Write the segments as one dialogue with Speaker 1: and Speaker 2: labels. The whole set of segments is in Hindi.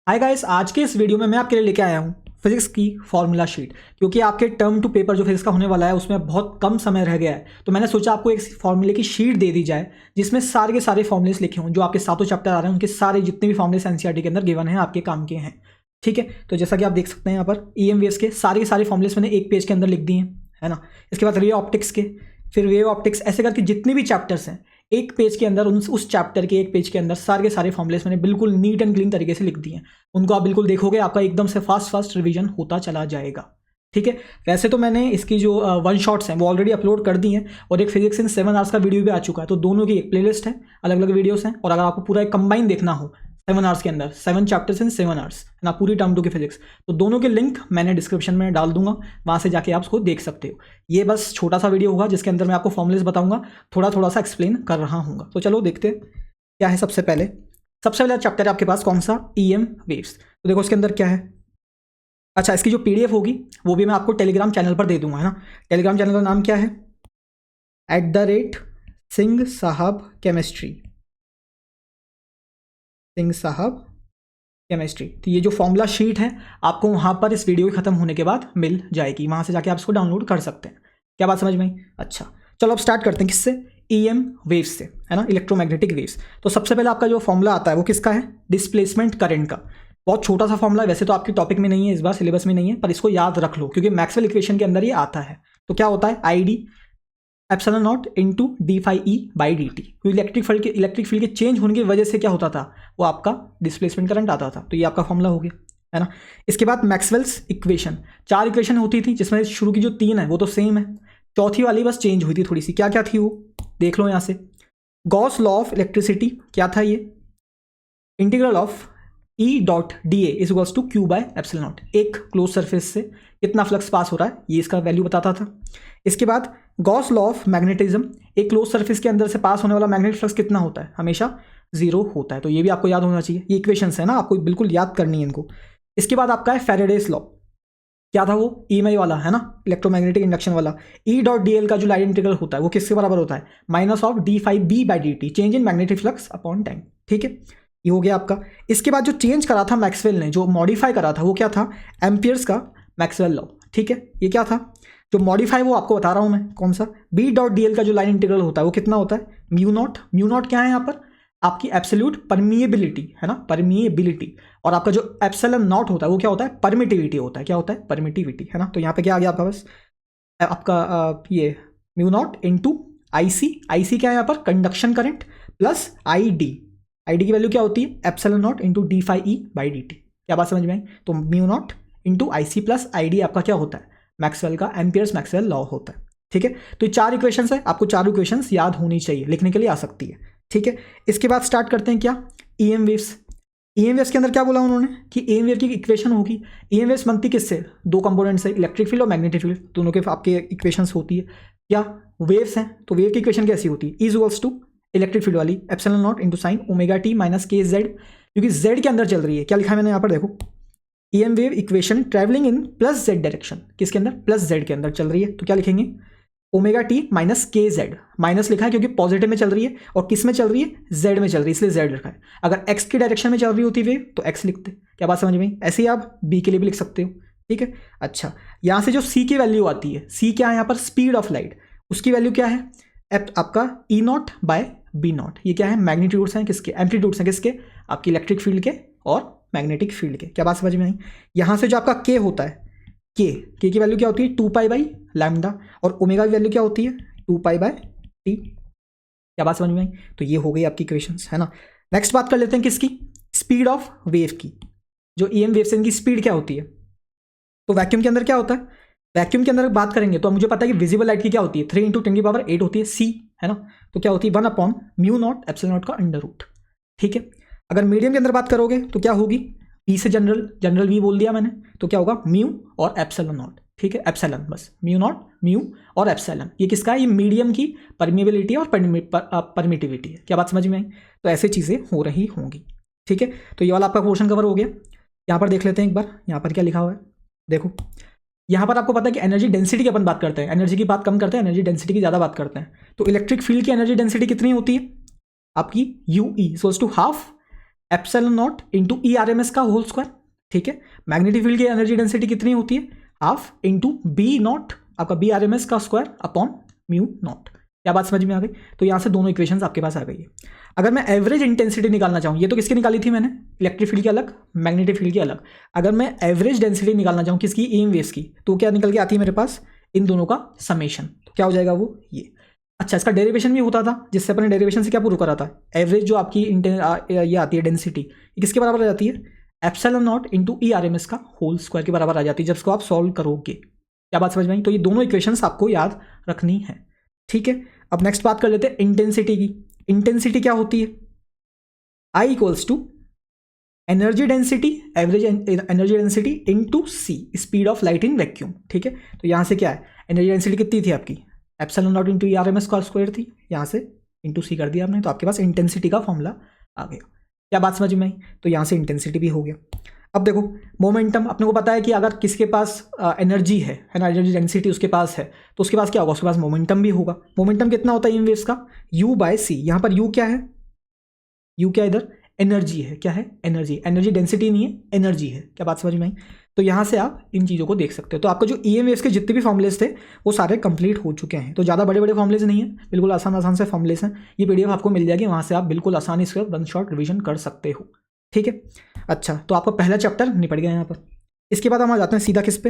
Speaker 1: हाय गाइस, आज के इस वीडियो में मैं आपके लिए लेके आया हूँ फिजिक्स की फॉर्मूला शीट। क्योंकि आपके टर्म टू पेपर जो फिजिक्स का होने वाला है उसमें बहुत कम समय रह गया है, तो मैंने सोचा आपको एक फॉर्मूले की शीट दे दी जाए जिसमें सारे के सारे फॉर्मुलेस लिखे हों। जो आपके सातों चैप्टर आ रहे हैं उनके सारे जितने भी फॉर्मुलेस एनसीईआरटी के अंदर गिवन हैं आपके काम के हैं। ठीक है, तो जैसा कि आप देख सकते हैं यहाँ पर ईएम वेव्स के सारे फॉर्मुलेस मैंने एक पेज के अंदर लिख दिए हैं, है ना। इसके बाद रे ऑप्टिक्स के, फिर वेव ऑप्टिक्स, ऐसे करके जितने भी चैप्टर्स हैं एक पेज के अंदर, उस चैप्टर के एक पेज के अंदर सारे के सारे फॉर्मुलेस मैंने बिल्कुल नीट एंड क्लीन तरीके से लिख दिए हैं। उनको आप बिल्कुल देखोगे, आपका एकदम से फास्ट रिवीजन होता चला जाएगा। ठीक है, वैसे तो मैंने इसकी जो वन शॉट्स हैं वो ऑलरेडी अपलोड कर दी हैं, और एक फिजिक्स इन 7 आवर्स का वीडियो भी आ चुका है। तो दोनों की एक प्लेलिस्ट है, अलग अलग वीडियोस हैं। और अगर आपको पूरा एक कंबाइन देखना हो 7 आवर्स के अंदर, 7 चैप्टर्स इन 7 आवर्स, है ना, पूरी टर्म टू की फिजिक्स, तो दोनों के लिंक मैंने डिस्क्रिप्शन में डाल दूंगा, वहाँ से जाके आप उसको देख सकते हो। ये बस छोटा सा वीडियो होगा जिसके अंदर मैं आपको फॉर्मुलेस बताऊंगा, थोड़ा सा एक्सप्लेन कर रहा हूँ। तो चलो देखते क्या है। सबसे पहले चैप्टर है आपके पास कौन सा, ईएम वेव्स। तो देखो इसके अंदर क्या है। अच्छा, इसकी जो पीडीएफ होगी वो भी मैं आपको टेलीग्राम चैनल पर दे दूंगा, है ना। टेलीग्राम चैनल का नाम क्या है, @सिंह साहब केमिस्ट्री, सिंह साहब केमिस्ट्री। तो ये जो फॉर्मूला शीट है आपको वहाँ पर इस वीडियो के खत्म होने के बाद मिल जाएगी, वहाँ से जाके आप इसको डाउनलोड कर सकते हैं। क्या बात समझ में आई? अच्छा चलो अब स्टार्ट करते हैं किससे, ईएम वेव्स से, है ना, इलेक्ट्रोमैग्नेटिक वेव्स। तो सबसे पहले आपका जो फॉर्मूला आता है वो किसका है, डिस्प्लेसमेंट करंट का। बहुत छोटा सा फॉर्मूला है, वैसे तो आपके टॉपिक में नहीं है, इस बार सिलेबस में नहीं है, पर इसको याद रख लो क्योंकि मैक्सवेल इक्वेशन के अंदर ये आता है। तो क्या होता है, ID epsilon not into D phi E by D T. Electric field के चेंज होने की वजह से क्या होता था, वो आपका डिस्प्लेसमेंट करंट आता था। तो ये आपका फॉर्मूला हो गया, है ना। इसके बाद मैक्सवेल्स इक्वेशन, 4 इक्वेशन होती थी जिसमें शुरू की जो 3 है वो तो सेम है, चौथी वाली बस चेंज हुई थी थोड़ी सी। क्या क्या थी वो देख लो यहाँ से। गॉस लॉ ऑफ इलेक्ट्रिसिटी क्या था ये, integral of E dot D A is equals to Q by epsilon not. एक क्लोज सरफेस से कितना फ्लक्स पास हो रहा है ये इसका वैल्यू बताता था। इसके बाद गॉस लॉ ऑफ मैग्नेटिज्म, एक क्लोज सरफेस के अंदर से पास होने वाला मैग्नेटिक फ्लक्स कितना होता है, हमेशा 0 होता है। तो ये भी आपको याद होना चाहिए, ये इक्वेशंस है ना, आपको बिल्कुल याद करनी है इनको। इसके बाद आपका है फैराडेस लॉ, क्या था वो, ईएमआई वाला, है ना, इलेक्ट्रोमैग्नेटिक इंडक्शन वाला। ई डॉट डी एल का जो लाइन इंटीग्रल होता है वो किसके बराबर होता है, minus of D phi B by D T, change in magnetic flux upon time. ठीक है, ये हो गया आपका। इसके बाद जो चेंज करा था मैक्सवेल ने, जो मॉडिफाई करा था वो क्या था, एम्पियर्स का मैक्सवेल लॉ। ठीक है, ये क्या था, जो मॉडिफाई वो आपको बता रहा हूं मैं कौन सा। बी डॉट डी एल का जो लाइन इंटीग्रल होता है वो कितना होता है, म्यू नॉट। म्यू नॉट क्या है यहाँ पर, आपकी एब्सोल्यूट परमिएबिलिटी, है ना, परमिएबिलिटी। और आपका जो एप्सिलॉन नॉट होता है वो क्या होता है, परमिटिविटी होता है। क्या होता है, परमिटिविटी, है ना। तो यहाँ पे क्या आ गया आपका, बस आपका ये mu not into IC. IC क्या है यहाँ पर, conduction current, plus ID. ID की वैल्यू क्या होती है, epsilon not into D phi E by D T. क्या बात समझ में आई? तो mu not into IC plus ID आपका क्या होता है, मैक्सवेल का एम्पियर्स मैक्सवेल लॉ होता है। ठीक है, तो ये 4 इक्वेशंस है, आपको 4 इक्वेशंस याद होनी चाहिए, लिखने के लिए आ सकती है। ठीक है, इसके बाद स्टार्ट करते हैं क्या, ईएम वेव्स। ईएम वेव्स के अंदर क्या बोला उन्होंने कि ईएम वेव की इक्वेशन होगी। ईएम वेव्स बनती किससे, 2 कंपोनेंट से, इलेक्ट्रिक फील्ड और मैग्नेटिक फील्ड, दोनों के आपके इक्वेशंस होती है। क्या वेव्स हैं, तो वेव की इक्वेशन कैसी होती है, is equals to electric field वाली epsilon not into sine omega T minus K Z, क्योंकि जेड के अंदर चल रही है। क्या लिखा है मैंने यहाँ पर देखो, EM wave equation travelling in plus Z direction, किसके अंदर, प्लस जेड के अंदर चल रही है। तो क्या लिखेंगे, omega T minus K Z, minus लिखा है क्योंकि पॉजिटिव में चल रही है, और किस में चल रही है, जेड में चल रही है, इसलिए जेड लिखा है। अगर एक्स की डायरेक्शन में चल रही होती वेव तो एक्स लिखते। क्या बात समझ में? ऐसे ही आप बी के लिए भी लिख सकते हो। ठीक है, अच्छा यहाँ से जो सी की वैल्यू आती है, सी क्या है यहाँ पर, स्पीड ऑफ लाइट, उसकी वैल्यू क्या है, आपका ई नॉट बाय बी नॉट। ये क्या है, मैग्नीट्यूड्स हैं किसके, एम्पलीट्यूड्स हैं किसके, आपकी इलेक्ट्रिक फील्ड के और मैग्नेटिक फील्ड के। क्या बात समझ में आई? यहाँ से जो आपका के होता है, के की वैल्यू क्या होती है, 2 पाई बाई लैम्डा, और ओमेगा की वैल्यू क्या होती है, 2 पाई बाय टी। क्या बात समझ में आई? तो ये हो गई आपकी इक्वेशंस, है ना। नेक्स्ट बात कर लेते हैं किसकी, स्पीड ऑफ वेव की। जो ईएम वेव से इनकी स्पीड क्या होती है, तो वैक्यूम के अंदर क्या होता है, वैक्यूम के अंदर बात करेंगे तो मुझे पता है कि विजिबल लाइट की क्या होती है, 3 × 10⁸ होती है सी, है ना। तो क्या होती है, 1 upon mu not epsilon not का अंडर रूट। ठीक है, अगर मीडियम के अंदर बात करोगे तो क्या होगी, ई से जनरल वी बोल दिया मैंने, तो क्या होगा, म्यू और एप्सिलॉन नॉट। ठीक है, एप्सिलॉन बस, म्यू नॉट, म्यू और एप्सिलॉन। ये किसका है, ये मीडियम की परमिएबिलिटी और परमिटिविटी है। क्या बात समझ में आई? तो ऐसे चीज़ें हो रही होंगी। ठीक है, तो ये वाला आपका पोर्शन कवर हो गया। यहाँ पर देख लेते हैं एक बार, यहाँ पर क्या लिखा हुआ है देखो। यहाँ पर आपको पता है कि एनर्जी डेंसिटी की अपन बात करते हैं, एनर्जी की बात कम करते हैं, एनर्जी डेंसिटी की ज़्यादा बात करते हैं। तो इलेक्ट्रिक फील्ड की एनर्जी डेंसिटी कितनी होती है आपकी, U E equals to half epsilon not into ERMS का होल स्क्वायर, ठीक है। मैग्नेटिक फील्ड की एनर्जी डेंसिटी कितनी होती है, हाफ इंटू बी नॉट आपका BRMS का स्क्वायर अपॉन म्यू नॉट। क्या बात समझ में आ गई? तो यहाँ से दोनों इक्वेशंस आपके पास आ गई है। अगर मैं एवरेज इंटेंसिटी निकालना चाहूँ, ये तो किसकी निकाली थी मैंने, इलेक्ट्रिक फील्ड की अलग, मैग्नेटिक फील्ड की अलग। अगर मैं एवरेज डेंसिटी निकालना चाहूँ किसकी, EM वेव्स की, तो क्या निकल के आती है मेरे पास, इन दोनों का समेशन। तो क्या हो जाएगा वो, ये। अच्छा, इसका डेरिवेशन भी होता था, जिससे अपने डेरिवेशन से क्या प्रूव करा था, एवरेज जो आपकी ये आती है डेंसिटी, ये किसके बराबर आ जाती है, एप्सिलॉन नॉट इंटू ERMS का होल स्क्वायर के बराबर आ जाती है, जब इसको आप सॉल्व करोगे। क्या बात समझ में आई? तो ये दोनों इक्वेशंस आपको याद रखनी है, ठीक है। अब नेक्स्ट बात कर लेते हैं इंटेंसिटी की। इंटेंसिटी क्या होती है, I equals to energy density, average energy density into C, speed of light in vacuum, ठीक है। तो यहाँ से क्या है, एनर्जी डेंसिटी कितनी थी आपकी, एप्सिलॉन नॉट इंटू ERMS का स्क्वायर थी, यहाँ से इंटू C कर दिया आपने, तो आपके पास इंटेंसिटी का फॉर्मूला आ गया। क्या बात समझ में आई? तो यहाँ से इंटेंसिटी भी हो गया। अब देखो मोमेंटम, अपने को पता है कि अगर किसके पास एनर्जी है ना, एनर्जी डेंसिटी उसके पास है, तो उसके पास क्या होगा, उसके पास मोमेंटम भी होगा। मोमेंटम कितना होता है इन वेव्स का, U/c। यहाँ पर U क्या है, U क्या इधर एनर्जी है, क्या है एनर्जी, एनर्जी डेंसिटी नहीं है, एनर्जी है। क्या बात समझ में आई? तो यहाँ से आप इन चीज़ों को देख सकते हो। तो आपको जो EM वेव्स के जितने भी फॉर्मुलेस थे वो सारे कंप्लीट हो चुके हैं। तो ज़्यादा बड़े बड़े फॉर्मुलेस नहीं है, बिल्कुल आसान से फॉर्मुलेस हैं। ये PDF आपको मिल जाएगी, वहाँ से आप बिल्कुल आसानी से वन शॉट रिविजन कर सकते हो, ठीक है। अच्छा, तो आपका पहला चैप्टर निपट गया यहाँ पर। इसके बाद हम आ जाते हैं सीधा किस पे,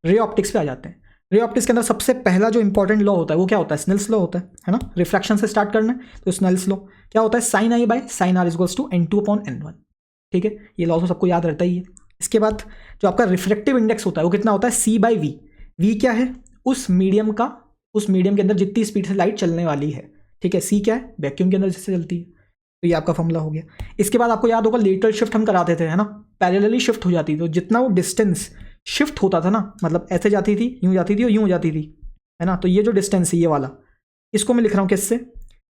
Speaker 1: रे ऑप्टिक्स पे आ जाते हैं। रे ऑप्टिक्स के अंदर सबसे पहला जो इंपॉर्टेंट लॉ होता है वो क्या होता है, स्नेल्स लॉ होता है ना। रिफ्रैक्शन से स्टार्ट करना है, तो स्नेल्स लॉ क्या होता है, sin I by sin R equals to N2/N1, ठीक है। ये लॉ तो सबको याद रहता ही है। इसके बाद जो आपका रिफ्रैक्टिव इंडेक्स होता है वो कितना होता है, C/V। V क्या है, उस मीडियम के अंदर जितनी स्पीड से लाइट चलने वाली है, ठीक है। C क्या है, वैक्यूम के अंदर जिससे चलती है। तो ये आपका फॉर्मूला हो गया। इसके बाद आपको याद होगा लेटरल शिफ्ट हम कराते थे, है ना, पैरेलली शिफ्ट हो जाती थी। तो जितना वो डिस्टेंस शिफ्ट होता था ना, मतलब ऐसे जाती थी, यूँ जाती थी और यूँ जाती थी, है ना। तो ये जो डिस्टेंस है ये वाला, इसको मैं लिख रहा हूँ किससे,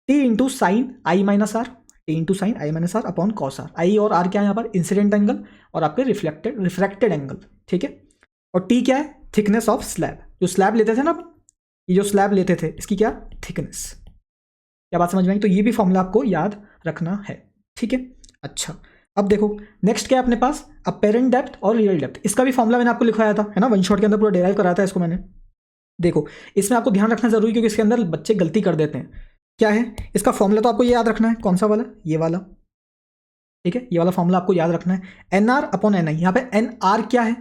Speaker 1: T into sine I minus R, T into sine I minus R upon cos R. I और R क्या है यहाँ पर, इंसिडेंट एंगल और आपके रिफ्रैक्टेड एंगल, ठीक है। और T क्या है, थिकनेस ऑफ स्लैब। जो स्लैब लेते थे ना, ये जो स्लैब लेते थे इसकी क्या थिकनेस। क्या बात समझ में आई? तो ये भी फॉर्मूला आपको याद रखना है, ठीक है। अच्छा, अब देखो नेक्स्ट क्या है अपने पास, अपेरेंट डेप्थ और रियल डेप्थ। इसका भी फॉर्मूला मैंने आपको लिखवाया था, है ना, वन शॉट के अंदर पूरा डिराइव कराया था इसको मैंने। देखो इसमें आपको ध्यान रखना जरूरी, क्योंकि इसके अंदर बच्चे गलती कर देते हैं। क्या है इसका फॉर्मूला, तो आपको ये याद रखना है, कौन सा वाला, ये वाला, ठीक है। ये वाला फॉर्मूला आपको याद रखना है, NR/NI। यहाँ पे NR क्या है,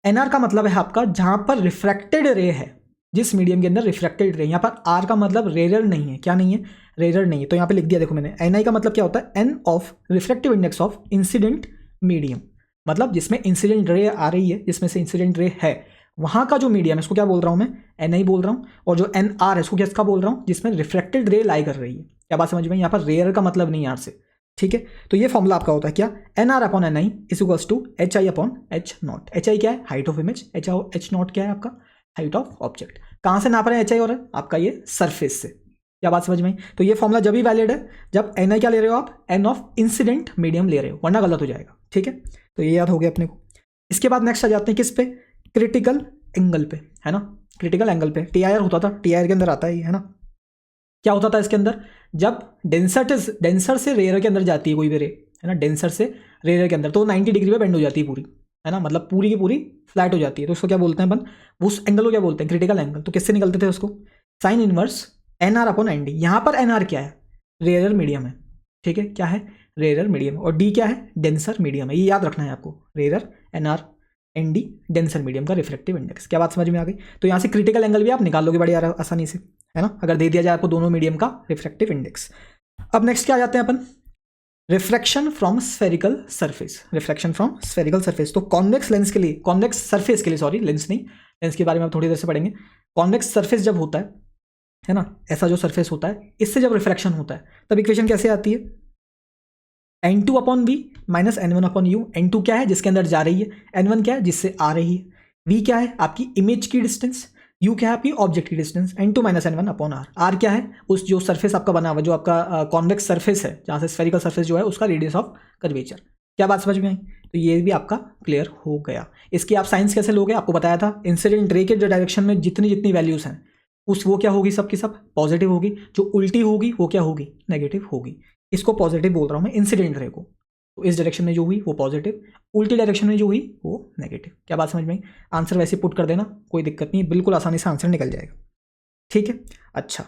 Speaker 1: NR का मतलब है आपका जहां पर रिफ्रैक्टेड रे है, जिस मीडियम के अंदर रिफ्रैक्टेड रे। यहाँ पर R का मतलब रेयर नहीं है, क्या नहीं है, रेयर नहीं है। तो यहाँ पे लिख दिया देखो मैंने, NI का मतलब क्या होता है, N of refractive index of incident medium, मतलब जिसमें इंसिडेंट रे आ रही है, जिसमें से इंसिडेंट रे है, वहां का जो मीडियम है इसको क्या बोल रहा हूँ मैं, NI बोल रहा हूँ। और जो NR है इसको किसका बोल रहा हूँ, जिसमें रिफ्रैक्टेड रे लाई कर रही है। क्या बात समझ में, यहाँ पर रेयर का मतलब नहीं है R से, ठीक है। तो ये फॉर्मूला आपका होता है क्या, NR/NI is equals to HI/H0। HI क्या है, हाइट ऑफ इमेज, H0 क्या है आपका, हाइट ऑफ ऑब्जेक्ट। कहाँ से नाप रहे हैं HI और आपका ये सरफेस से। क्या बात समझ में आई? तो ये फॉर्मूला जब भी वैलिड है जब NI क्या ले रहे हो आप, N ऑफ इंसिडेंट मीडियम ले रहे हो, वरना गलत हो जाएगा, ठीक है। तो ये याद हो गया अपने को। इसके बाद नेक्स्ट आ जाते हैं किस पे, क्रिटिकल एंगल पे, है ना। क्रिटिकल एंगल पे TIR होता था, TIR के अंदर आता है ना। क्या होता था इसके अंदर, जब डेंसर से रेयर के अंदर जाती है कोई भी रे, है ना, डेंसर से रेयर के अंदर, तो 90 डिग्री पे बेंड हो जाती है पूरी, है ना, मतलब पूरी की पूरी फ्लैट हो जाती है। तो उसको क्या बोलते हैं अपन, उस एंगल को क्या बोलते हैं, क्रिटिकल एंगल। तो किससे निकलते थे उसको, साइन इनवर्स NR/ND। यहाँ पर NR क्या है, रेयर मीडियम है, ठीक है। क्या है, रेयर मीडियम। और D क्या है, डेंसर मीडियम है। ये याद रखना है आपको, रेयर NR/ND डेंसर मीडियम का रिफ्रैक्टिव इंडेक्स। क्या बात समझ में आ गई? तो यहाँ से क्रिटिकल एंगल भी आप निकाल लोगे बड़ी आसानी से, है ना, अगर दे दिया जाए आपको दोनों मीडियम का रिफ्रैक्टिव इंडेक्स। अब नेक्स्ट क्या आ जाते हैं अपन, refraction from spherical surface. Refraction from spherical surface, तो कॉन्वेक्स लेंस के लिए, कॉन्वेक्स सरफेस के लिए, सॉरी लेंस नहीं, लेंस के बारे में आप थोड़ी देर से पढ़ेंगे। कॉन्वेक्स सरफेस जब होता है ना, ऐसा जो सरफेस होता है, इससे जब रिफ्रैक्शन होता है तब इक्वेशन कैसे आती है, N2/V माइनस N1/U। N2 क्या है, जिसके अंदर जा रही है, N1 क्या है, जिससे आ रही है, V क्या है, आपकी इमेज की डिस्टेंस, U क्या है, आपकी ऑब्जेक्ट की distance, N2 minus N1/R। R क्या है, उस जो सरफेस आपका बना हुआ, जो आपका कॉन्वेक्स सरफेस है, जहाँ से स्फेरिकल सरफेस जो है, उसका रेडियस ऑफ कर्वेचर। क्या बात समझ में आई? तो ये भी आपका क्लियर हो गया। इसकी आप साइंस कैसे लोगे, आपको बताया था, इंसिडेंट रे के जो डायरेक्शन में जितनी वैल्यूज हैं उस वो क्या होगी, सबकी सब पॉजिटिव होगी, जो उल्टी होगी वो क्या होगी, नेगेटिव होगी। इसको पॉजिटिव बोल रहा हूँ मैं, इंसिडेंट रे को, तो इस डायरेक्शन में जो हुई वो पॉजिटिव, उल्टी डायरेक्शन में जो हुई वो नेगेटिव। क्या बात समझ में आई? आंसर वैसे पुट कर देना, कोई दिक्कत नहीं है, बिल्कुल आसानी से आंसर निकल जाएगा। ठीक है, अच्छा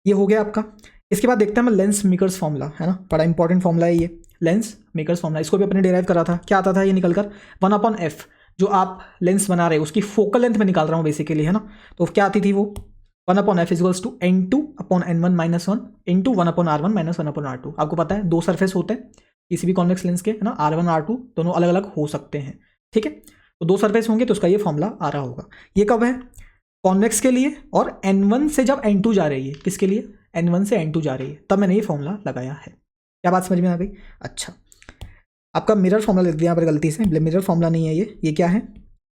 Speaker 1: ये हो गया आपका। इसके बाद देखते हैं हम लेंस मेकर्स फॉर्मूला, है ना, बड़ा इंपॉर्टेंट फॉर्मूला है ये लेंस मेकर्स फॉर्मूला। इसको भी अपने डिराइव करा था, क्या आता था ये निकल कर 1/f, जो आप लेंस बना रहे हो उसकी फोकल लेंथ में निकाल रहा हूँ बेसिकली, है ना। तो क्या आती थी वो 1/f equals to n2/n1 - 1 into 1/r1 - 1/r2। आपको पता है दो सरफेस होते हैं किसी भी कॉन्वेक्स लेंस के, है ना, r1 r2 दोनों अलग अलग हो सकते हैं। ठीक है, तो दो सरफेस होंगे तो उसका ये फॉर्मूला आ रहा होगा। ये कब है? कॉन्वेक्स के लिए, और n1 से जब n2 जा रही है, किसके लिए? n1 से n2 जा रही है, तब मैंने ये फॉर्मूला लगाया है। क्या बात समझ में आ गई? अच्छा, आपका मिरर फॉर्मूला लिख दिया यहाँ पर गलती से, मिरर फॉर्मूला नहीं है ये क्या है?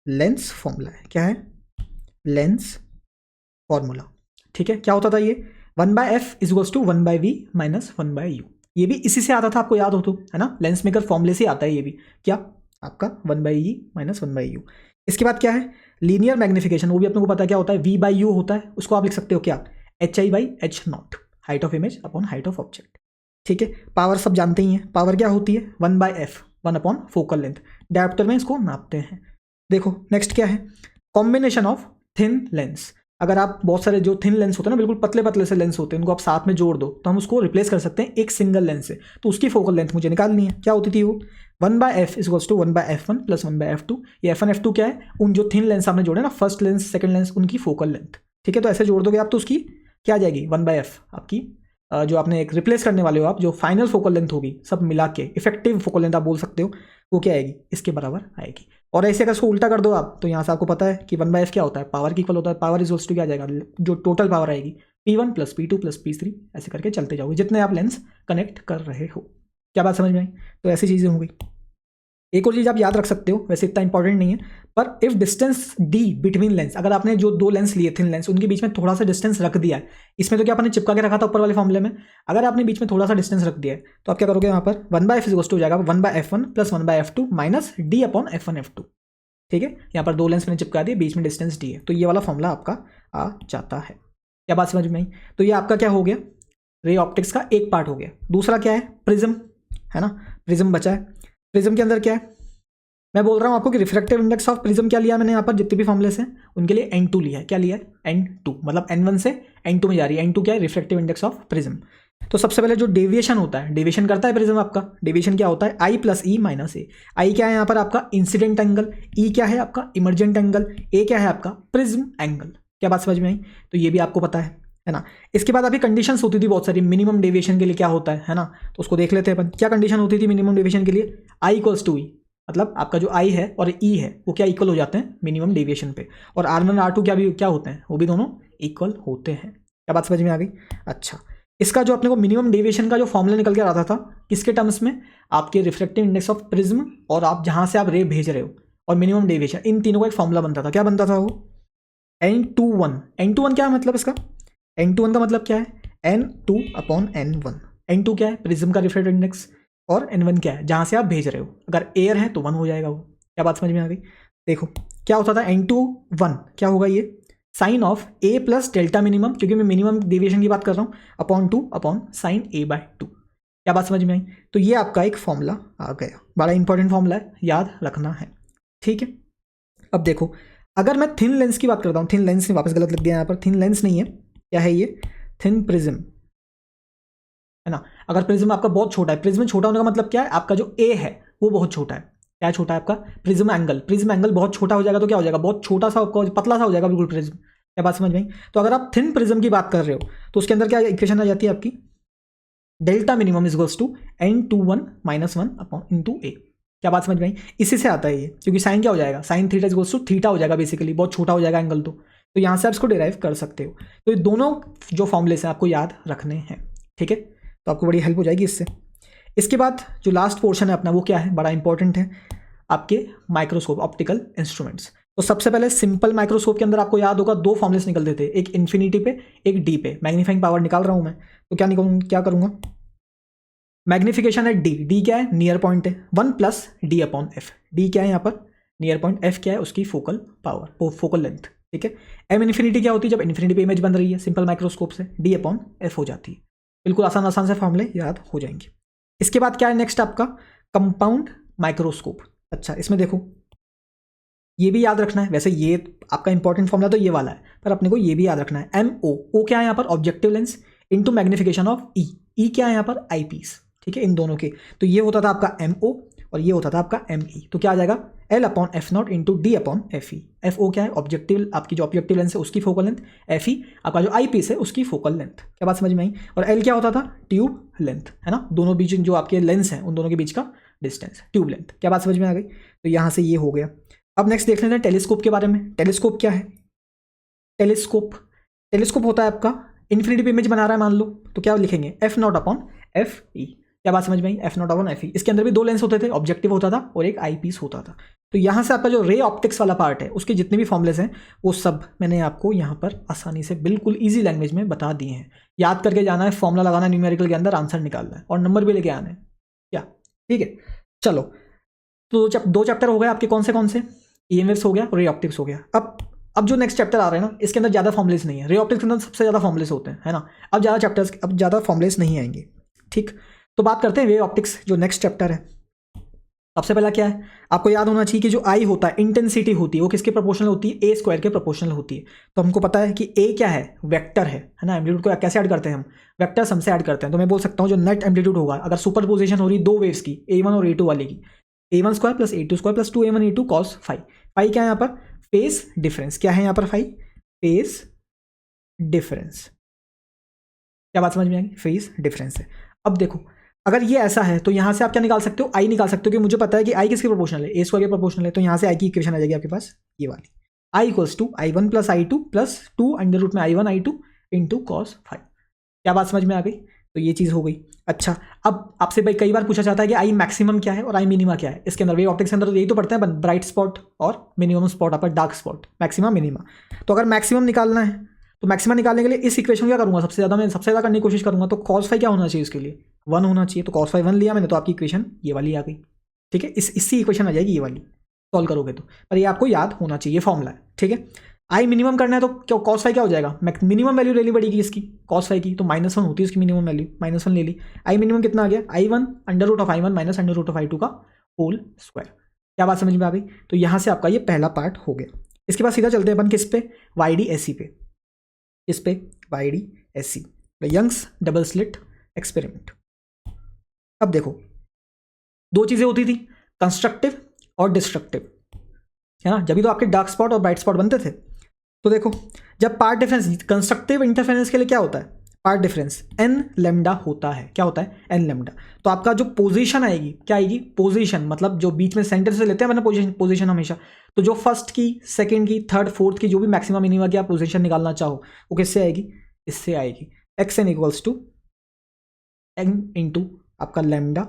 Speaker 1: लेंस फॉर्मूला है। क्या है? Lens formula. ठीक है, क्या होता था ये 1/f equals to 1/v - 1/u। ये भी इसी से आता था, आपको याद हो तो, है ना, लेंस मेकर फॉर्मूले से आता है ये भी। क्या? आपका 1/e - 1/u। इसके बाद क्या है? लीनियर मैग्निफिकेशन, वो भी अपने को पता है क्या होता है, v/u होता है। उसको आप लिख सकते हो क्या? hi/h0, height of image upon height of object. ठीक है, पावर सब जानते ही हैं, पावर क्या होती है? 1/f, 1 focal length. डायप्टर में इसको नापते हैं। देखो नेक्स्ट क्या है? Combination of thin lens. अगर आप बहुत सारे जो थिन लेंस होते हैं ना, बिल्कुल पतले पतले से लेंस होते हैं, उनको आप साथ में जोड़ दो तो हम उसको रिप्लेस कर सकते हैं एक सिंगल लेंस से। तो उसकी फोकल लेंथ मुझे निकालनी है। क्या होती थी वो? 1/f equals to 1/f1 + 1/f2। ये f1 f2 क्या है? उन जो थिन लेंस आपने जोड़े ना, फर्स्ट लेंस सेकंड लेंस, उनकी फोकल लेंथ। ठीक है, तो ऐसे जोड़ दोगे आप तो उसकी क्या आ जाएगी? 1/f आपकी जो आपने एक रिप्लेस करने वाले हो आप, जो फाइनल फोकल लेंथ होगी सब मिला के, इफेक्टिव फोकल लेंथ आप बोल सकते हो, वो क्या आएगी? इसके बराबर आएगी। और ऐसे अगर इसको उल्टा कर दो आप, तो यहाँ से आपको पता है कि 1/f क्या होता है? पावर की इक्वल होता है। पावर इक्वल्स टू क्या आ जाएगा? जो टोटल पावर आएगी P1 + P2 + P3, ऐसे करके चलते जाओगे जितने आप लेंस कनेक्ट कर रहे हो। क्या बात समझ में आई? तो ऐसी चीज़ें हो गई। एक और चीज़ आप याद रख सकते हो, वैसे इतना इंपॉर्टेंट नहीं है, पर if distance d between lens, अगर आपने जो दो लेंस लिए थिन लेंस, उनके बीच में थोड़ा सा डिस्टेंस रख दिया है, इसमें तो क्या आपने चिपका के रखा था ऊपर वाले फॉर्मूले में, अगर आपने बीच में थोड़ा सा डिस्टेंस रख दिया है तो आप क्या करोगे? यहाँ पर 1/f इक्वल्स टू हो जाएगा 1/f1 + 1/f2 - d/f1f2। ठीक है, यहाँ पर दो लेंस मैंने चिपका दिए, बीच में डिस्टेंस d है, तो ये वाला फॉर्मूला आपका आ जाता है। क्या बात समझ में आई? तो ये आपका क्या हो गया? रे ऑप्टिक्स का एक पार्ट हो गया। दूसरा क्या है? प्रिज्म, है ना, प्रिज्म बचा है। प्रिज्म के अंदर क्या है? मैं बोल रहा हूँ आपको कि रिफ्रैक्टिव इंडेक्स ऑफ प्रिज्म क्या लिया मैंने यहाँ पर, जितने भी फॉर्मुलेस हैं उनके लिए n2 लिया है। क्या लिया है? n2, मतलब n1 से n2 में जा रही है। n2 क्या है? Refractive index of prism. तो सबसे पहले जो डेविएशन होता है, डेविएशन करता है प्रिज्म आपका, डेविएशन क्या होता है? I + E - A। I क्या है यहाँ पर? आपका इंसिडेंट एंगल। E क्या है? आपका इमर्जेंट एंगल। A क्या है? आपका प्रिज्म एंगल। क्या बात समझ में आई? तो ये भी आपको पता है ना। इसके बाद अभी कंडीशंस होती थी बहुत सारी, मिनिमम डेविएशन के लिए क्या होता है ना, तो उसको देख लेते हैं अपन। क्या कंडीशन होती थी मिनिमम डेविएशन के लिए? I = E, मतलब आपका जो I है और E है वो क्या इक्वल हो जाते हैं मिनिमम डेविएशन पे, और R1 R2 क्या होते हैं? वो भी दोनों इक्वल होते हैं। क्या बात समझ में आ गई? अच्छा, इसका जो अपने को मिनिमम डेविएशन का जो फॉर्मूला निकल के आता था, किसके टर्म्स में? आपके रिफ्रैक्टिव इंडेक्स ऑफ प्रिज्म और आप जहां से आप रे भेज रहे हो और मिनिमम डेविएशन, इन तीनों का एक फॉर्मूला बनता था। क्या बनता था वो? n21। n21 क्या है मतलब इसका? n21 का मतलब क्या है? n2/n1। n2 क्या है? प्रिज्म का रिफ्रैक्टिव इंडेक्स, और n1 क्या है? जहां से आप भेज रहे हो। अगर एयर है तो 1 हो जाएगा वो। क्या बात समझ में आ गई? देखो क्या होता था n21, क्या होगा ये? Sine of a + delta minimum, क्योंकि मैं मिनिमम डेविएशन की बात कर रहा हूँ, /2/sin a/2। क्या बात समझ में आई? तो ये आपका एक फॉर्मूला आ गया, बड़ा इंपॉर्टेंट फॉर्मूला है, याद रखना है। ठीक है, अब देखो अगर मैं थिन लेंस की बात करता हूँ, थिन लेंस ने वापस गलत लिख दिया यहाँ पर, थिन लेंस नहीं है, क्या है ये? थिन प्रिज्म, है ना। अगर प्रिज्म आपका बहुत छोटा है, प्रिज्म छोटा होने का मतलब क्या है? आपका जो ए है वो बहुत छोटा है। क्या छोटा है आपका? Prism angle. प्रिज्म एंगल बहुत छोटा हो जाएगा तो क्या हो जाएगा? बहुत छोटा सा आपका पतला सा हो जाएगा बिल्कुल प्रिज्म। क्या बात समझ में आई? तो अगर आप थिन प्रिज्म की बात कर रहे हो तो उसके अंदर क्या इक्वेशन आ जाती है आपकी? Delta minimum equals to n21 - 1/a। क्या बात समझ में आई? इसी से आता है ये, क्योंकि साइन क्या हो जाएगा? Sine theta equals to theta हो जाएगा बेसिकली, बहुत छोटा हो जाएगा एंगल। तो यहाँ से आप इसको डिराइव कर सकते हो। तो ये दोनों जो फॉर्मुलेस हैं आपको याद रखने हैं। ठीक है, तो आपको बड़ी हेल्प हो जाएगी इससे। इसके बाद जो लास्ट पोर्शन है अपना, वो क्या है? बड़ा इंपॉर्टेंट है, आपके माइक्रोस्कोप, ऑप्टिकल इंस्ट्रूमेंट्स। तो सबसे पहले सिंपल माइक्रोस्कोप के अंदर आपको याद होगा दो फॉर्मुलेस निकलते थे, एक इन्फिनिटी पे एक डी पे। मैग्नीफाइंग पावर निकाल रहा हूं मैं, तो क्या करूंगा? मैग्निफिकेशन है डी, डी क्या है? नियर पॉइंट है, 1 + d/f। डी क्या है यहाँ पर? Near point. एफ क्या है? उसकी फोकल पावर, फोकल लेंथ। ठीक है, एम इन्फिनिटी क्या होती है? जब इन्फिनिटी पे इमेज बन रही है सिंपल माइक्रोस्कोप से, d/f हो जाती है। बिल्कुल आसान से फॉर्मूले याद हो जाएंगे। इसके बाद क्या है नेक्स्ट आपका? Compound microscope. अच्छा, इसमें देखो ये भी याद रखना है, वैसे ये आपका इंपॉर्टेंट फॉर्मूला तो ये वाला है, पर अपने को ये भी याद रखना है। MO, O क्या है यहाँ पर, objective lens into magnification of E क्या है यहाँ पर, आईपीस। ठीक है, इन दोनों के, तो ये होता था आपका MO और ये होता था आपका ME। तो क्या आ जाएगा, L/F0 इंटू D/FE। FO क्या है, ऑब्जेक्टिव, आपकी जो ऑब्जेक्टिव लेंस है उसकी फोकल लेंथ, FE आपका जो आईपीस है उसकी फोकल लेंथ। क्या बात समझ में आई। और L क्या होता था, ट्यूब लेंथ, है ना, दोनों बीच जो आपके लेंस हैं उन दोनों के बीच का डिस्टेंस, ट्यूब लेंथ। क्या बात समझ में आ गई। तो यहाँ से ये हो गया। अब नेक्स्ट देख लेते हैं टेलीस्कोप के बारे में। टेलीस्कोप क्या है, टेलीस्कोप होता है आपका इन्फिनिटी पे इमेज बना रहा है मान लो, तो क्या लिखेंगे, F0/FE। क्या बात समझ में आई, F0/FE। इसके अंदर भी दो लेंस होते थे, ऑब्जेक्टिव होता था और एक आईपीस होता था। तो यहाँ से आपका जो रे ऑप्टिक्स वाला पार्ट है उसके जितने भी फॉर्मुलेस हैं वो सब मैंने आपको यहाँ पर आसानी से बिल्कुल ईजी लैंग्वेज में बता दिए हैं। याद करके जाना है, फॉर्मुला लगाना है, न्यूमेरिकल के अंदर आंसर निकालना है और नंबर भी लेके आना है। क्या, ठीक है। चलो, तो दो चैप्टर हो गए आपके, कौन से EMFs हो गया, रे ऑप्टिक्स हो गया। अब जो नेक्स्ट चैप्टर आ रहे हैं ना, इसके अंदर ज़्यादा फॉर्मुलेस नहीं है। रे ऑप्टिक्स के अंदर सबसे ज़्यादा फॉर्मुलेस होते हैं, है ना। अब ज़्यादा फॉर्मुलेस नहीं आएंगे। ठीक, तो बात करते हैं रे ऑप्टिक्स, जो नेक्स्ट चैप्टर है। सबसे पहला क्या है, आपको याद होना चाहिए कि जो आई होता है, इंटेंसिटी होती है, वो किसके प्रोपोर्शनल होती है, A² के प्रोपोर्शनल होती है। तो हमको पता है कि A क्या है, वेक्टर है ना। एम्पलीट्यूड को कैसे ऐड करते हैं हम, वेक्टर सम से ऐड करते हैं। तो मैं बोल सकता हूँ जो नेट एम्पलीट्यूड होगा, अगर सुपर पोजिशन हो रही दो वेव्स की, A1 और A2 वाली की, A1² + A2² + 2A1 A2 cos φ। Phi क्या है यहाँ पर, फेस डिफरेंस। क्या है यहाँ पर फाई, फेस डिफरेंस। क्या बात समझ में आएगी, फेस डिफरेंस है। अब देखो, अगर ये ऐसा है तो यहाँ से आप क्या निकाल सकते हो, आई निकाल सकते हो, कि मुझे पता है कि आई किसके प्रोपोर्शनल है, A² के प्रोपोर्शनल है। तो यहाँ से आई की इक्वेशन आ जाएगी आपके पास ये वाली, I = I1 + I2 + 2 √ में I1 I2 × cos φ। क्या बात समझ में आ गई। तो ये चीज़ हो गई। अच्छा, अब आपसे भाई कई बार पूछा जाता है कि आई मैक्सिमम क्या है और आई मिनिमा क्या है। इसके अंदर वे ऑप्टिक्स के अंदर यही तो पढ़ते हैं, ब्राइट स्पॉट और मिनिमम स्पॉट, आपका डार्क स्पॉट, मैक्सिमा मिनिमा। तो अगर मैक्सिमम निकालना है तो मैक्सिमम निकालने के लिए इस इक्वेशन क्या करूंगा, सबसे ज़्यादा करने की कोशिश करूंगा। तो cos φ क्या होना चाहिए, इसके लिए 1 होना चाहिए। तो cos φ 1 लिया मैंने, तो आपकी इक्वेशन ये वाली आ गई। ठीक है, इसी इक्वेशन आ जाएगी ये वाली, सॉल्व करोगे तो। पर ये आपको याद होना चाहिए फॉर्मूला है। ठीक है, आई मिनिमम करना है तो क्या cos φ क्या हो जाएगा, मिनिमम वैल्यू ले ली बढ़ेगी इसकी cos φ की, तो -1 होती है इसकी मिनिमम वैल्यू, -1 ले ली। आई मिनिमम कितना आ गया, I1 √I1 - √I2 का होल स्क्वायर। क्या बात समझ में आ गई। तो यहाँ से आपका ये पहला पार्ट हो गया। इसके बाद सीधा चलते हैं अपन किस पे, YDSE पे। किस पे, YDSE, Young's double slit experiment. अब देखो, दो चीज़ें होती थी, कंस्ट्रक्टिव और डिस्ट्रक्टिव, है ना। जब तो आपके डार्क स्पॉट और ब्राइट स्पॉट बनते थे। तो देखो, जब पार्ट डिफरेंस, कंस्ट्रक्टिव इंटरफेरेंस के लिए क्या होता है, पार्ट डिफरेंस n λ होता है। क्या होता है, n λ। तो आपका जो पोजीशन आएगी, क्या आएगी, पोजीशन, मतलब जो बीच में सेंटर से लेते हैं ना पोजीशन हमेशा। तो जो फर्स्ट की, सेकंड की, थर्ड, फोर्थ की जो भी मैक्सिमम मिनिमा की आप पोजीशन निकालना चाहो, वो किससे आएगी, इससे आएगी। xn = n × आपका लैम्डा,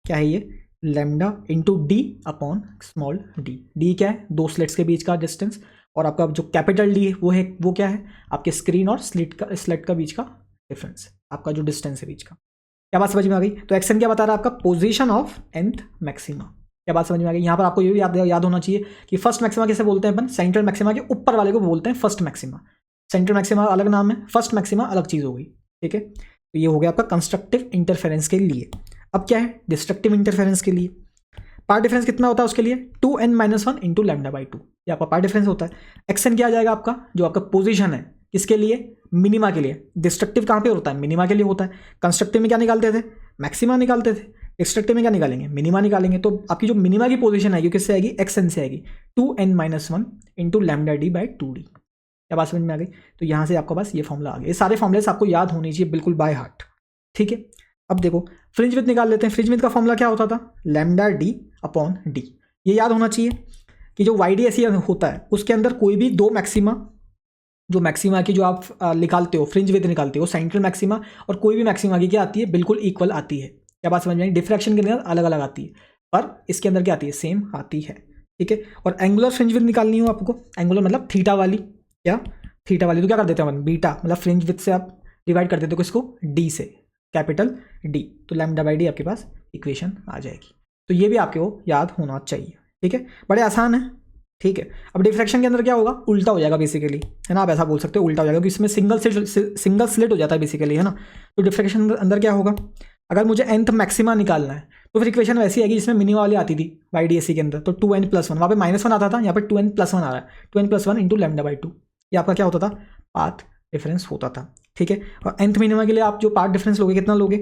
Speaker 1: क्या है ये, लैम्डा × d/d। d क्या है, दो स्लेट्स के बीच का डिस्टेंस, और आपका जो कैपिटल D है वो क्या है, आपके स्क्रीन और स्लेट का बीच का डिफरेंस, आपका जो डिस्टेंस है बीच का। क्या बात समझ में आ गई। तो एक्शन क्या बता रहा है, आपका पोजीशन ऑफ nth मैक्सिमा। क्या बात समझ में आ गई। यहाँ पर आपको ये भी याद होना चाहिए कि फर्स्ट मैक्सिमा कैसे बोलते हैं अपन, सेंट्रल मैक्सिमा के ऊपर वाले को बोलते हैं फर्स्ट मैक्सिमा। सेंट्रल मैक्सिमा अलग नाम है, फर्स्ट मैक्सिमा अलग चीज़ हो गई। ठीक है, तो ये हो गया आपका कंस्ट्रक्टिव इंटरफेरेंस के लिए। अब क्या है, डिस्ट्रक्टिव इंटरफेरेंस के लिए पार्ट डिफरेंस कितना होता है उसके लिए, 2n - 1 × λ/2। ये आपका पार्ट डिफरेंस होता है। एक्शन क्या आ जाएगा आपका, जो आपका पोजीशन है, किसके लिए, मिनिमा के लिए। डिस्ट्रक्टिव कहाँ पे होता है, मिनिमा के लिए होता है। कंस्ट्रक्टिव में क्या निकालते थे, मैक्सिमा निकालते थे। डिस्ट्रक्टिव में क्या निकालेंगे, मिनिमा निकालेंगे। तो आपकी जो मिनिमा की पोजीशन आएगी किससे आएगी, एक्शन से आएगी, 2n - 1 × λd/2d। क्या बात समझ में आ गई। तो यहाँ से आपका बस ये फॉर्मूला आ गया। ये सारे फॉर्मुलेस आपको याद होने चाहिए बिल्कुल बाय हार्ट। ठीक है, अब देखो फ्रिंज विड्थ निकाल लेते हैं। फ्रिंज विड्थ का फॉर्मूला क्या होता था, λd/d। ये याद होना चाहिए कि जो YDSE होता है उसके अंदर कोई भी दो मैक्सिमा, जो मैक्सिमा की जो आप निकालते हो, फ्रिंज विड्थ निकालते हो, सेंट्रल मैक्सिमा और कोई भी मैक्सिमा की क्या आती है, बिल्कुल इक्वल आती है। क्या बात समझ में आई। डिफ्रैक्शन के अंदर अलग अलग आती है, पर इसके अंदर क्या आती है, सेम आती है। ठीक है, और एंगुलर फ्रिंज विड्थ निकालनी हो आपको, एंगुलर मतलब थीटा वाली, क्या थीटा वाली, तो क्या कर देते हैं अपन, बीटा मतलब फ्रिंज विड्थ से आप डिवाइड कर देते हो किसको, D से, कैपिटल D। तो λ/d आपके पास इक्वेशन आ जाएगी। तो ये भी आपको याद होना चाहिए। ठीक है, बड़े आसान है। ठीक है, अब डिफ्रैक्शन के अंदर क्या होगा, उल्टा हो जाएगा बेसिकली, है ना। आप ऐसा बोल सकते हो, उल्टा हो जाएगा, क्योंकि इसमें सिंगल स्लिट हो जाता है बेसिकली, है ना। तो डिफ्रैक्शन अंदर क्या होगा, अगर मुझे nth मैक्सिमा निकालना है तो फिर इक्वेशन वैसी आएगी जिसमें मिनिमा वाली आती थी YDAC के अंदर, तो 2n+1, वहाँ पे -1 आता था, यहाँ पे 2n+1 आ रहा है, 2n+1 इंटू λ/2, ये आपका क्या होता था, पाथ डिफरेंस होता था। ठीक है, और nth मिनिमा के लिए आप जो पाथ डिफरेंस लोगे कितना लोगे,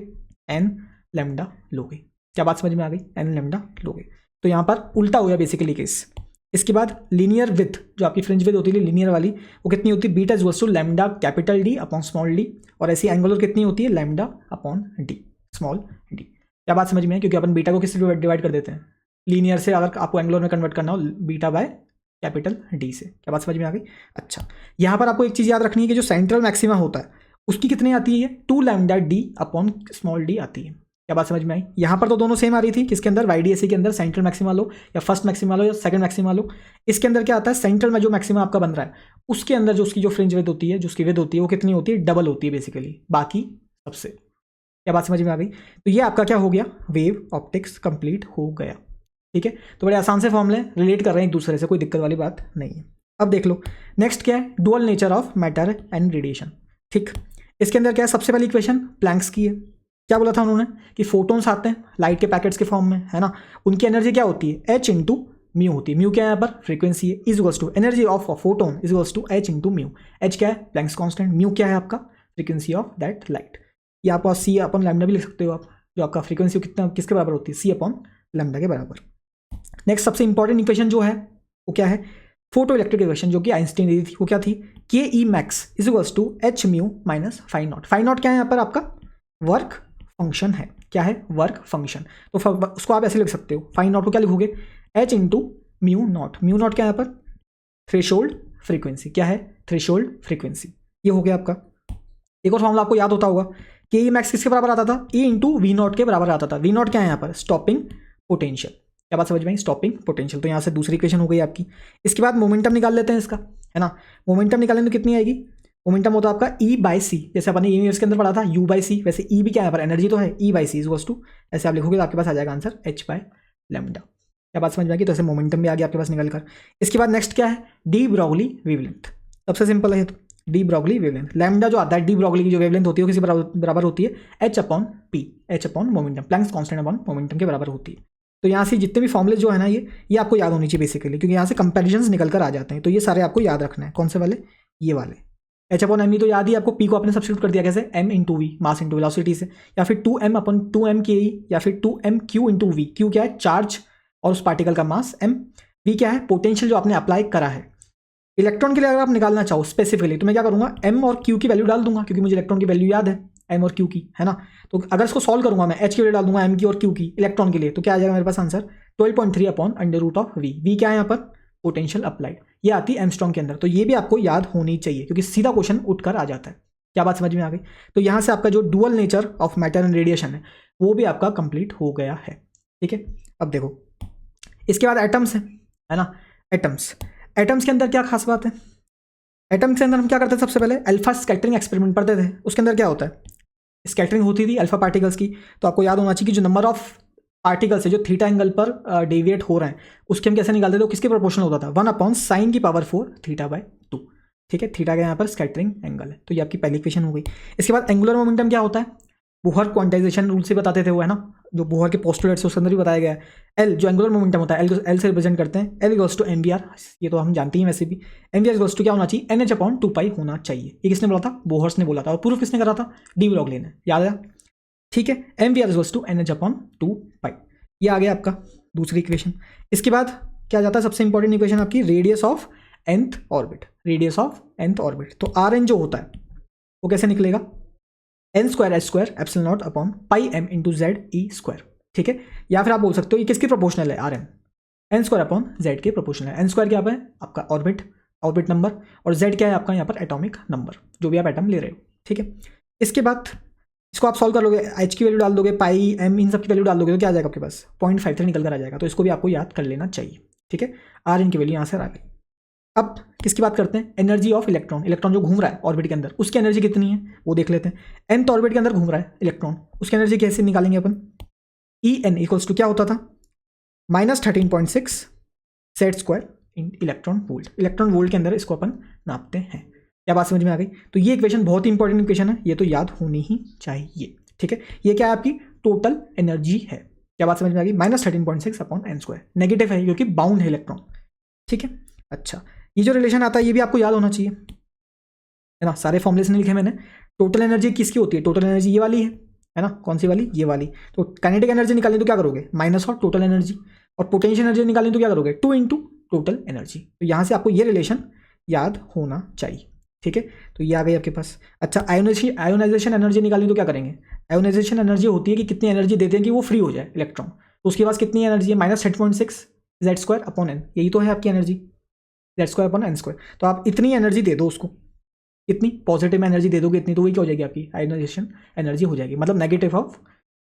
Speaker 1: n लैम्डा लोगे। क्या बात समझ में आ गई, n लैम्डा लोगे। तो यहाँ पर उल्टा हो गया बेसिकली केस। इसके बाद लीनियर विथ, जो आपकी फ्रिंज विथ होती है लीनियर वाली, वो कितनी होती है, beta is equals to lambda capital D upon small d, और ऐसी एंगुलर कितनी होती है, lambda upon d small d। क्या बात समझ में है, क्योंकि अपन बीटा को किससे डिवाइड कर देते हैं, लीनियर से, अगर आपको एंगुलर में कन्वर्ट करना हो बीटा बाय कैपिटल D से। क्या बात समझ में आ गई। अच्छा, यहाँ पर आपको एक चीज़ याद रखनी है कि जो सेंट्रल मैक्सिमा होता है उसकी कितनी आती है, 2 lambda D upon small d आती है। क्या बात समझ में आई। यहाँ पर तो दोनों सेम आ रही थी, किसके अंदर, YDAC के अंदर, सेंट्रल मैक्सिमा लो या फर्स्ट मैक्सिमा लो या सेकंड मैक्सिमा लो। इसके अंदर क्या आता है, सेंट्रल में जो मैक्सिमा आपका बन रहा है उसके अंदर जो उसकी जो फ्रिंज विड्थ होती है, जो उसकी विड्थ होती है वो कितनी होती है, डबल होती है बेसिकली बाकी सबसे। क्या बात समझ में आ गई। तो ये आपका क्या हो गया, वेव ऑप्टिक्स कंप्लीट हो गया। ठीक है, तो बड़े आसान से फॉर्मूले रिलेट कर रहे हैं एक दूसरे से, कोई दिक्कत वाली बात नहीं है। अब देख लो नेक्स्ट क्या है, dual nature of matter and radiation. ठीक, इसके अंदर क्या है, सबसे पहली इक्वेशन प्लैंक्स की है। क्या बोला था उन्होंने कि फोटोन्स आते हैं लाइट के पैकेट्स के फॉर्म में, है ना, उनकी एनर्जी क्या होती है, h इंटू म्यू होती है। म्यू क्या है यहाँ पर, फ्रीक्वेंसी है, is equals to energy of photon is equals to h into mu. h क्या है, प्लैंक्स कांस्टेंट, म्यू क्या है आपका फ्रीक्वेंसी ऑफ दैट लाइट। या आप c अपॉन लैम्डा भी लिख सकते हो आप, जो आपका फ्रीक्वेंसी कितना किसके बराबर होती है, c अपॉन लैम्डा के बराबर। नेक्स्ट सबसे इंपॉर्टेंट इक्वेशन जो है वो क्या है, फोटो इलेक्ट्रिक इक्वेशन, जो कि आइंस्टीन ने दी थी, वो क्या थी, K E max is equals to h mu minus phi naught. Phi naught क्या है यहाँ पर आपका, वर्क फंक्शन है। क्या है, वर्क फंक्शन। तो उसको आप ऐसे लिख सकते हो, फाई नॉट को क्या लिखोगे, h into mu naught. Mu not क्या है यहाँ पर, थ्रेशोल्ड फ्रीक्वेंसी। क्या है, थ्रेशोल्ड फ्रीक्वेंसी। ये हो गया आपका। एक और फॉर्मूला आपको याद होता होगा, के ई मैक्स किसके बराबर आता था, E इंटू वी नॉट के बराबर आता था। वी नॉट क्या है यहाँ पर, स्टॉपिंग पोटेंशियल। क्या बात समझ में आई, स्टॉपिंग पोटेंशियल। तो यहाँ से दूसरी इक्वेशन हो गई आपकी। इसके बाद मोमेंटम निकाल लेते हैं इसका, है ना। मोमेंटम निकालेंगे तो कितनी आएगी, मोमेंटम होता है आपका E/c, जैसे अपन ने यूनिवर्स के अंदर पढ़ा था U/c, वैसे E भी क्या है यहाँ पर, एनर्जी तो है, E/c इज इक्वल्स टू, ऐसे आप लिखोगे तो आपके पास आ जाएगा आंसर h/λ। क्या बात समझ में आएगी। तो ऐसे मोमेंटम भी आ गया आपके पास निकल कर। इसके बाद नेक्स्ट क्या है, डी ब्रॉगली वेवलेंथ। सबसे सिंपल है, तो डी ब्रॉगली वेवलेंथ, लैम्डा जो आता है डी ब्रॉगली की जो वेवलेंथ होती है वो किसी बराबर होती है h upon p, h upon momentum, Planck's constant upon momentum के बराबर होती है। तो यहाँ से जितने भी फॉर्मुले जो है ना ये आपको याद होनी चाहिए बेसिकली, क्योंकि यहाँ से कंपैरिजंस निकल कर आ जाते हैं। तो ये सारे आपको याद रखना है। कौन से वाले, ये वाले। h अपॉन एम ई तो याद ही, आपको p को आपने सब्स्टिट्यूट कर दिया कैसे, m into V, mass into velocity से, या फिर 2m अपॉन 2m के ई, या फिर 2m Q into we. Q क्या है, चार्ज और उस पार्टिकल का मास, m वी क्या है, पोटेंशियल जो आपने अप्लाई करा है। इलेक्ट्रॉन के लिए अगर आप निकालना चाहो स्पेसिफिकली तो मैं क्या करूंगा, m और q की वैल्यू डाल दूंगा, क्योंकि मुझे इलेक्ट्रॉन की वैल्यू याद है m और q की, है ना। तो अगर इसको सॉल्व करूंगा मैं, h की वैल्यू डाल दूंगा m की और q की इलेक्ट्रॉन के लिए, तो क्या आ जाएगा मेरे पास answer 12.3 upon under root of v। v क्या है यहाँ पर, पोटेंशियल अप्लाइड। ये आती है एमस्ट्रॉन्ग के अंदर। तो ये भी आपको याद होनी चाहिए, क्योंकि सीधा क्वेश्चन उठकर आ जाता है। क्या बात समझ में आ गई। तो यहाँ से आपका जो dual nature of matter and radiation है वो भी आपका कंप्लीट हो गया है। ठीक है, अब देखो इसके बाद एटम्स है ना। एटम्स के अंदर क्या खास बात है, एटम्स के अंदर हम क्या करते थे, सबसे पहले अल्फा स्कैटरिंग एक्सपेरिमेंट पढ़ते थे। उसके अंदर क्या होता है, स्कैटरिंग होती थी अल्फा पार्टिकल्स की। तो आपको याद होना चाहिए कि जो नंबर ऑफ पार्टिकल्स है जो थीटा एंगल पर डेविएट हो रहे हैं उसके हम कैसे निकालते थे, तो किसके प्रोपोर्शनल होता था, 1 अपॉन साइन की पावर 4 थीटा/2। ठीक है, थीटा का यहाँ पर स्कैटरिंग एंगल है। तो ये आपकी पहली इक्वेशन हो गई। इसके बाद एंगुलर मोमेंटम क्या होता है, बोहर क्वांटाइजेशन रूल से बताते थे वो, है ना, जो बोहर के पोस्टुलेट्स उसके अंदर भी बताया गया है। एल जो एंगुलर मोमेंटम होता है, एल से रिप्रेजेंट करते हैं, एल इक्वल्स टू mvr, ये तो हम जानते ही वैसे भी। mvr इक्वल्स टू क्या होना चाहिए, nh/2π होना चाहिए। ये किसने बोला था, बोहर्स ने बोला था। और प्रूफ किसने करा था, डी ब्रॉगली ने, याद है। ठीक है, mvr इक्वल्स टू nh/2π, ये आ गया आपका दूसरी इक्वेशन। इसके बाद क्या जाता है, सबसे इंपॉर्टेंट इक्वेशन आपकी radius of nth orbit. Radius of nth orbit, तो rn जो होता है वो कैसे निकलेगा, n² epsilon not upon pi m into ZE²। ठीक है, या फिर आप बोल सकते हो ये किसकी प्रोपोर्शनल है, rn n² अपॉन z के प्रोपोर्शनल है। n² क्या है आपका ऑर्बिट नंबर, और z क्या है आपका यहाँ पर एटॉमिक नंबर, जो भी आप एटम ले रहे हो। ठीक है, इसके बाद इसको आप सॉल्व कर लोगे, h की वैल्यू डाल दोगे, पाई m इन सब की वैल्यू डाल दोगे, तो क्या आ जाएगा आपके पास 0.53 निकल कर आ जाएगा। तो इसको भी आपको याद कर लेना चाहिए। ठीक है, rn की वैल्यू यहाँ से आ गई। अब किसकी बात करते हैं, एनर्जी ऑफ इलेक्ट्रॉन। इलेक्ट्रॉन जो घूम रहा है ऑर्बिट के अंदर उसकी एनर्जी कितनी है वो देख लेते हैं। nth ऑर्बिट के अंदर घूम रहा है इलेक्ट्रॉन, उसकी एनर्जी कैसे निकालेंगे अपन, En इक्वल्स टू क्या होता था, -13.6 Z² इन इलेक्ट्रॉन वोल्ट। इलेक्ट्रॉन वोल्ट के अंदर इसको अपन नापते हैं। क्या बात समझ में आ गई। तो ये इक्वेशन बहुत ही इंपॉर्टेंट इक्वेशन है, ये तो याद होनी ही चाहिए। ठीक है, ये क्या है आपकी टोटल एनर्जी है। क्या बात समझ में आ गई? -13.6 अपॉन एन स्क्वायर, नेगेटिव है क्योंकि बाउंड है इलेक्ट्रॉन। ठीक है, अच्छा ये जो रिलेशन आता है ये भी आपको याद होना चाहिए, है ना। सारे फॉर्मुलेशन लिखे मैंने। टोटल एनर्जी किसकी होती है? टोटल एनर्जी ये वाली है ना। कौन सी वाली? ये वाली। तो काइनेटिक एनर्जी निकालनी तो क्या करोगे? Minus of total energy. और पोटेंशियल एनर्जी निकालनी तो क्या करोगे? 2 इंटू टोटल एनर्जी। तो यहाँ से आपको ये रिलेशन याद होना चाहिए। ठीक है, तो ये आ गई आपके पास। अच्छा, आयोनाइजेशन एनर्जी निकालनी तो क्या करेंगे? आयोनाइजेशन एनर्जी होती है कि कितनी एनर्जी देते हैं कि वो फ्री हो जाए इलेक्ट्रॉन। तो उसके पास कितनी एनर्जी है? -13.6 जेड स्क्वायर अपॉन एन। यही तो है आपकी energy, Z square upon N square. तो आप इतनी एनर्जी दे दो उसको, इतनी पॉजिटिव एनर्जी दे दोगे इतनी, तो वही क्या हो जाएगी आपकी आयोनाइजेशन एनर्जी हो जाएगी, मतलब नेगेटिव ऑफ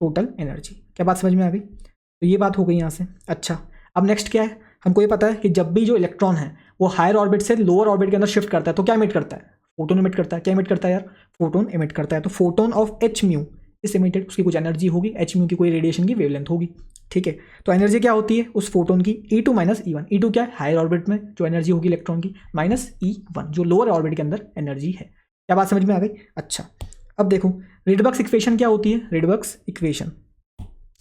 Speaker 1: टोटल एनर्जी। क्या बात समझ में आ गई? तो ये बात हो गई यहाँ से। अच्छा, अब नेक्स्ट क्या है? हमको ये पता है कि जब भी जो इलेक्ट्रॉन है वो हायर ऑर्बिट से लोअर ऑर्बिट के अंदर शिफ्ट करता है तो क्या इमिट करता है? फोटोन इमिट करता है। क्या इमिट करता है यार? फोटोन इमिट करता है। तो फोटोन ऑफ एच म्यू इस इमिटेड, उसकी कुछ एनर्जी होगी, एच म्यू की कोई रेडिएशन की वेवलेंथ होगी। ठीक है, तो एनर्जी क्या होती है उस फोटोन की? E2 minus E1। E2 क्या है? हायर ऑर्बिट में जो एनर्जी होगी इलेक्ट्रॉन की, माइनस E1 जो लोअर ऑर्बिट के अंदर एनर्जी है। क्या बात समझ में आ गई? अच्छा, अब देखो रिडबक्स इक्वेशन क्या होती है? रिडबक्स इक्वेशन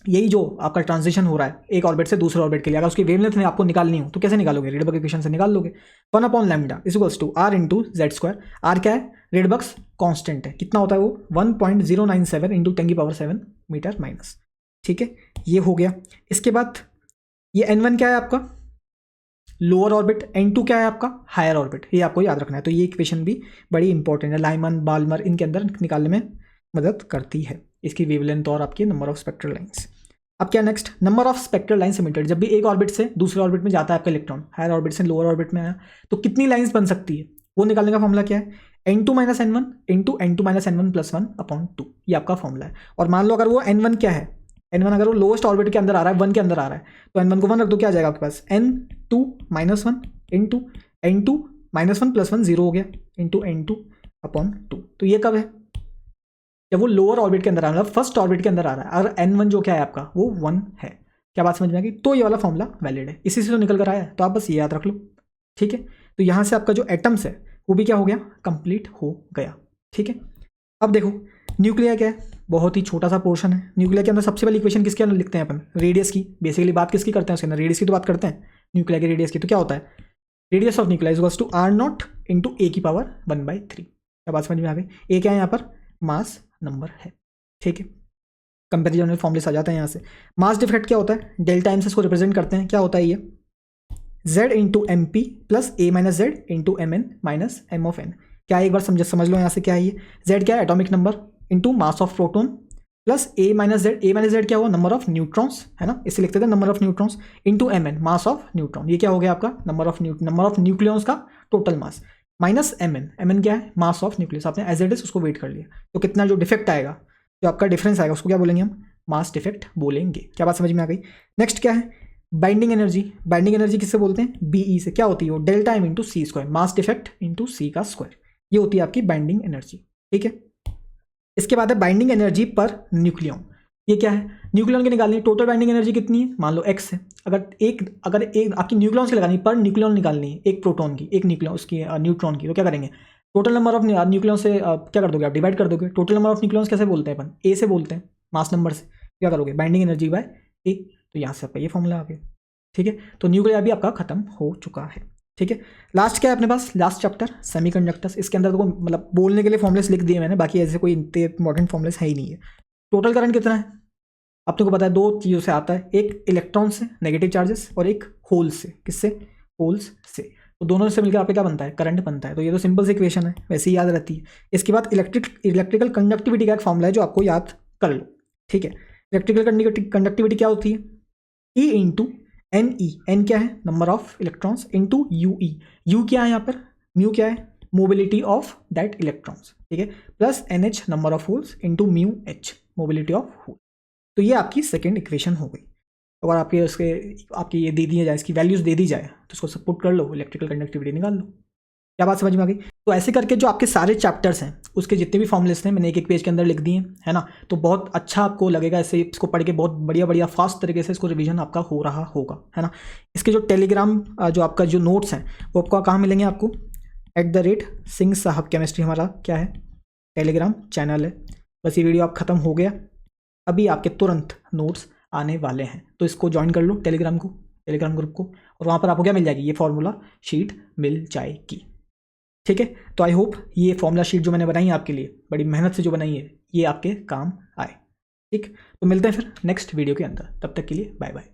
Speaker 1: यही जो आपका ट्रांजिशन हो रहा है एक ऑर्बिट से दूसरे ऑर्बिट के लिए, अगर उसकी वेवलेंथ में आपको निकालनी हो तो कैसे निकालोगे? रिडबक्स इक्वेशन से निकाल लोगे। 1 upon lambda equals to R into Z square. R क्या है? रिडबक्स कांस्टेंट है। कितना होता है वो? 1.097 इंटू 10⁻⁷ मीटर माइनस। ठीक है, ये हो गया। इसके बाद ये N1 क्या है आपका? Lower orbit. N2 क्या है आपका? Higher orbit. ये आपको याद रखना है। तो ये इक्वेशन भी बड़ी इंपॉर्टेंट है, लाइमन बाल्मर इनके अंदर निकालने में मदद करती है, इसकी वेवलेंथ और आपकी नंबर ऑफ स्पेक्ट्रल लाइंस। अब क्या next? Number of spectral lines emitted. जब भी एक ऑर्बिट से दूसरे ऑर्बिट में जाता है आपका इलेक्ट्रॉन, हायर ऑर्बिट से लोअर ऑर्बिट में आया, तो कितनी लाइंस बन सकती है वो निकालने का फॉर्मूला क्या है? N2 minus N1 into N2 minus N1 plus 1 upon 2। ये आपका फॉर्मूला है। और मान लो अगर वो N1 क्या है? N1 अगर वो लोएस्ट ऑर्बिट के अंदर आ रहा है, 1 के अंदर आ रहा है, तो N1 को 1 रख दो, क्या आ जाएगा आपके पास? N2 minus 1 into N2 minus 1 plus 1 0 हो गया इंटू N2 अपॉन 2। तो ये कब है? जब वो लोअर ऑर्बिट के अंदर आ रहा है, मतलब फर्स्ट ऑर्बिट के अंदर आ रहा है। अगर N1 जो क्या है आपका? वो 1 है। क्या बात समझ में आ गई? तो ये वाला फॉर्मूला वैलिड है, इसी से तो निकल कर आया है। तो आप बस ये याद रख लो। ठीक है, तो यहाँ से आपका जो एटम्स है वो भी क्या हो गया? कंप्लीट हो गया। ठीक है, अब देखो न्यूक्लियर क्या है? बहुत ही छोटा सा पोर्शन है। न्यूक्लियर के अंदर सबसे पहली इक्वेशन किसके अंदर लिखते हैं अपन? रेडियस की। बेसिकली बात किसकी करते हैं उसके अंदर? रेडियस की तो बात करते हैं, न्यूक्लियर के रेडियस की। तो क्या होता है? Radius of nuclear equals to R0 into A की पावर 1/3। क्या बात समझ में आ गई? ए क्या है यहाँ पर? मास नंबर है। ठीक है, कंपेरिजन फॉर्मूले आ जाते हैं यहाँ से। मास डिफेक्ट क्या होता है? डेल्टा एम से इसको रिप्रेजेंट करते हैं। क्या होता है ये? Z into M P plus A minus Z into M N minus M of N. क्या है एक बार समझ लो यहाँ से क्या है ये? Z क्या है? Atomic number into mass of proton plus A minus Z. A minus Z क्या हुआ? नंबर ऑफ न्यूट्रॉन्स, है ना, इसे लिखते थे number of neutrons into M N mass of neutron. ये क्या हो गया आपका? नंबर ऑफ न्यूक्लियॉन्स का total mass minus M N. M N क्या है? Mass of nucleus. आपने एज इट इज उसको वेट कर लिया, तो कितना जो डिफेक्ट आएगा, जो आपका डिफरेंस आएगा, उसको क्या बोलेंगे हम? मास डिफेक्ट बोलेंगे। क्या बात समझ में आ गई? नेक्स्ट क्या है? Binding energy. बाइंडिंग एनर्जी किससे बोलते हैं? बीई से। क्या होती है वो? डेल्टा एम इंटू सी स्क्वायर, मास डिफेक्ट इंटू सी का स्क्वायर। ये होती है आपकी बाइंडिंग एनर्जी। ठीक है, इसके बाद है बाइंडिंग एनर्जी पर न्यूक्लियन। ये क्या है? न्यूक्लियन की निकालनी है। टोटल बाइंडिंग एनर्जी कितनी है? मान लो x है। अगर एक आपकी न्यूक्लियॉन्स की लगानी, पर न्यूक्लियन निकालनी है, एक प्रोटॉन की, एक न्यूक्लियन उसकी न्यूट्रॉन की, तो क्या करेंगे? टोटल नंबर ऑफ न्यूक्लियन से क्या कर दोगे आप? डिवाइड कर दोगे। टोटल नंबर ऑफ न्यूक्लियंस कैसे बोलते हैं अपन? ए से बोलते हैं, मास नंबर से। क्या करोगे? बाइंडिंग एनर्जी बाय ए। तो यहाँ से आपका ये फॉर्मूला आ गया। ठीक है, तो न्यूक्लियर भी आपका खत्म हो चुका है। ठीक है, लास्ट क्या है अपने पास? Last chapter semiconductors. इसके अंदर तो मतलब बोलने के लिए फॉर्मुलेस लिख दिए मैंने, बाकी ऐसे कोई इतने इंपॉर्टेंट फॉर्मुलेस है ही नहीं है। टोटल करंट कितना है आपको को पता है? 2 चीज़ों से आता है, एक इलेक्ट्रॉन से नेगेटिव चार्जेस और एक होल से। किससे? होल्स से। तो दोनों से मिलकर आपको क्या बनता है? करंट बनता है। तो ये तो सिंपल सी इक्वेशन है, वैसे ही याद रहती है। इसके बाद इलेक्ट्रिकल कंडक्टिविटी का एक फॉर्मूला है जो आपको याद कर लो। ठीक है, इलेक्ट्रिकल कंडक्टिविटी क्या होती है? E into N E. N क्या है? Number of electrons into U E. U क्या है यहाँ पर? म्यू क्या है? Mobility of that electrons. ठीक है, plus N H number of holes into mu H mobility of hole. तो ये आपकी सेकेंड इक्वेशन हो गई। अगर आपकी ये दे दी जाए, इसकी वैल्यूज दे दी जाए, तो उसको सपोर्ट कर लो, इलेक्ट्रिकल कंडक्टिविटी निकाल लो। क्या बात समझ में आ गई? तो ऐसे करके जो आपके सारे चैप्टर्स हैं उसके जितने भी फॉर्मुलेस हैं मैंने एक पेज के अंदर लिख दिए, है ना। तो बहुत अच्छा आपको लगेगा ऐसे इसको पढ़ के, बहुत बढ़िया फास्ट तरीके से इसको रिवीजन आपका हो रहा होगा, है ना। इसके जो टेलीग्राम जो आपका जो नोट्स हैं वो आपको कहाँ मिलेंगे? आपको @ सिंह साहब केमिस्ट्री हमारा क्या है टेलीग्राम चैनल है। बस ये वीडियो आप ख़त्म हो गया, अभी आपके तुरंत नोट्स आने वाले हैं, तो इसको ज्वाइन कर लो टेलीग्राम ग्रुप को, और वहाँ पर आपको क्या मिल जाएगी, ये फॉर्मूला शीट मिल जाएगी। ठीक है, तो आई होप ये फॉर्मूला शीट जो मैंने बनाई है आपके लिए, बड़ी मेहनत से जो बनाई है, ये आपके काम आए। ठीक, तो मिलते हैं फिर नेक्स्ट वीडियो के अंदर, तब तक के लिए बाय बाय।